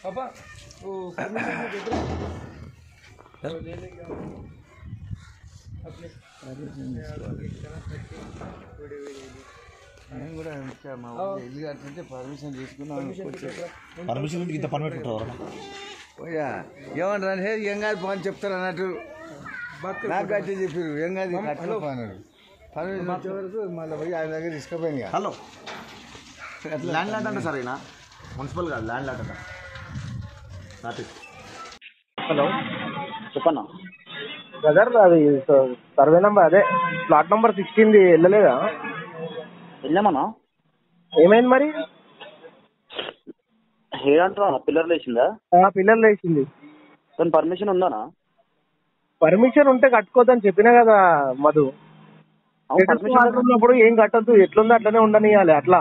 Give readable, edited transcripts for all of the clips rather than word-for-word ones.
पापा वो परमिशन में देख रहे ले लेंगे अपने నేను కూడా మా ఇల్లు కట్టింటే పర్మిషన్ తీసుకున్నాను. పర్మిషన్ ఇంత పని పెట్టుకుంటారు ఏమంటారు అంటే ఏం కాదు పని చెప్తారు అన్నట్టు నాకు కట్టి చెప్పారు. ఏం కాదు కట్టలో అన్నాడు. పర్మిషన్ వచ్చే వరకు మళ్ళీ పోయి ఆయన దగ్గర తీసుకుపోయింది. హలో ల్యాండ్ లాట్ అంటే సరేనా మున్సిపల్ కాదు ల్యాండ్ లాట్ అంట. హలో చెప్పన్నా బ్రదర్, అది సర్వే నెంబర్ అదే ప్లాట్ నెంబర్ 16 వెళ్ళలేదా? వెళ్ళామన్నా. ఏమైంది మరి? ఏదంటారా పిల్లర్లు వేసిందా? పిల్లర్లు వేసింది. కానీ పర్మిషన్ ఉందానా? పర్మిషన్ ఉంటే కట్టుకోవద్దని చెప్పినా కదా మధు. ఉన్నప్పుడు ఏం కట్టద్దు, ఎట్లుందో అట్లనే ఉండనియాలి. అట్లా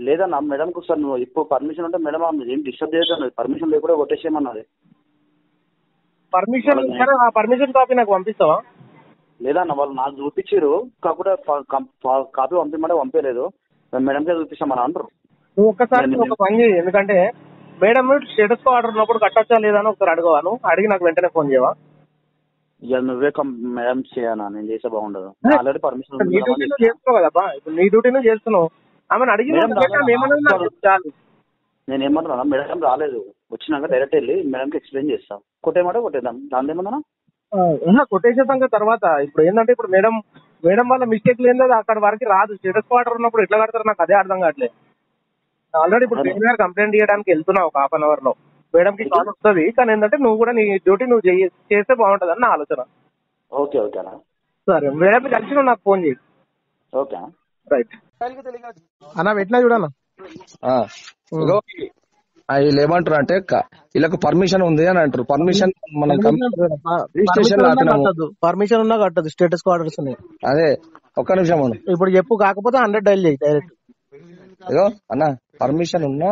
లేదన్నా మేడంకి ఒకసారి నువ్వు ఇప్పుడు పర్మిషన్ ఉంటే మేడం ఏం డిస్టర్బ్ చేయదు, పర్మిషన్ లేకుండా కొట్టేసేయమన్నది. పర్మిషన్ సరే, ఆ పర్మిషన్ కాపీ నాకు పంపిస్తావా? లేదన్న వాళ్ళు నాకు చూపించారు, కాకపోతే కాపీ పంపించమంటే పంపించలేదు. మేడంకే చూపిస్తామని అంటారు. నువ్వు ఒక్కసారి ఒక పని చేయి, ఎందుకంటే మేడం స్టేటస్ ఆర్డర్ ఉన్నప్పుడు కట్టొచ్చా లేదా అని ఒకసారి అడగవాను. అడిగి నాకు వెంటనే ఫోన్ చేయవా? ఇక నువ్వే మేడం చేయనా, నేను చేస్తే బాగుండదు. ఆల్రెడీ పర్మిషన్ నీ డ్యూటీ నువ్వు చేస్తున్నావు కదబ్బా, ఇప్పుడు నీ డ్యూటీ నువ్వు చేస్తున్నావు. ఆమెను అడిగి నేను ఏమన్నా మేడం రాలేదు, వచ్చినాక డైరెక్ట్ వెళ్ళి మేడంకి ఎక్స్ప్లెయిన్ చేస్తాం. కొట్టేయమంటే కొట్టేద్దాం, దాని ఏమన్నా కొట్టేసేదాం తర్వాత. ఇప్పుడు ఏంటంటే ఇప్పుడు మేడం వల్ల మిస్టేక్ లేదు, అక్కడ వరకు రాదు. స్టేటస్ ఆర్డర్ ఉన్నప్పుడు ఎట్లా కడతారు నాకు అదే అర్థం కావట్లేదు. ఆల్రెడీ ఇప్పుడు మేడం కంప్లైంట్ చేయడానికి వెళ్తున్నావు ఒక 1/2 hour లో. మేడంకి కాల్ వస్తుంది, కానీ ఏంటంటే నువ్వు కూడా నీ డ్యూటీ నువ్వు చేస్తే బాగుంటుంది అని నా ఆలోచన. ఓకే ఓకేనా, సరే మేడం కలిసి నాకు ఫోన్ చేయి. ఓకే రైట్ అన్న, పెట్టినా చూడన్నా. వీళ్ళు ఏమంటారు అంటే వీళ్ళకు పర్మిషన్ ఉంది అని అంటారు. పర్మిషన్ మనం పర్మిషన్ ఉన్నా కట్టదు, స్టేటస్ ఆర్డర్స్ ఉన్నాయి. అదే ఒక్క నిమిషం అన్న, ఇప్పుడు చెప్పు, కాకపోతే 100 డైల్ చేయి డైరెక్ట్. అయ్యో అన్న, పర్మిషన్ ఉన్నా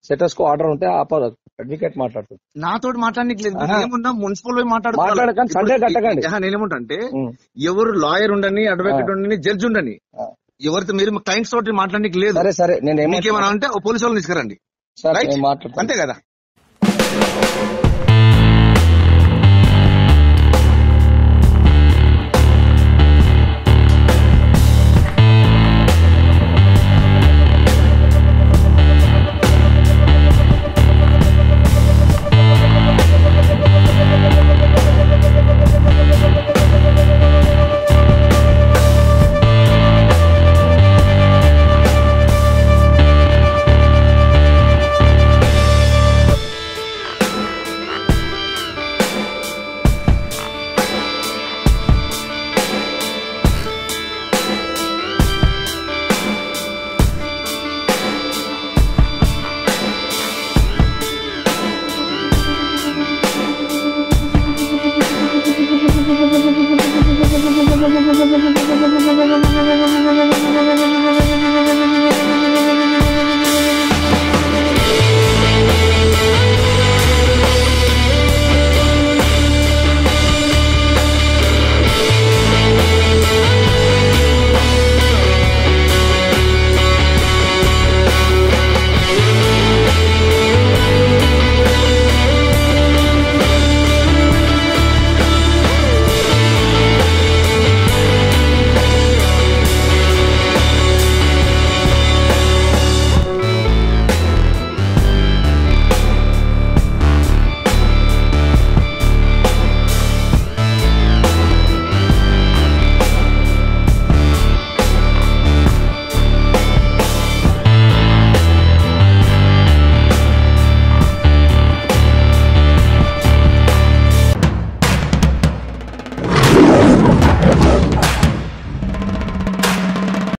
స్టేటస్ కు ఆర్డర్ ఉంటే ఆపదు. అడ్వకేట్ మాట్లాడుతుంది నాతో మాట్లాడలేదు, మున్సిపల్ మాట్లాడకండి, సండే కట్టకండి. నేనేమంటా అంటే ఎవరు లాయర్ ఉండని, అడ్వకేట్ ఉండని, జడ్జి ఉండని, ఎవరితో మీరు క్లయింట్స్ తోటి మాట్లాడడానికి లేదు. సరే సరే, నేను ఏమన్నా అంటే పోలీసు వాళ్ళని తీసుకురండి, మాట్లాడతాను. అంతే కదా.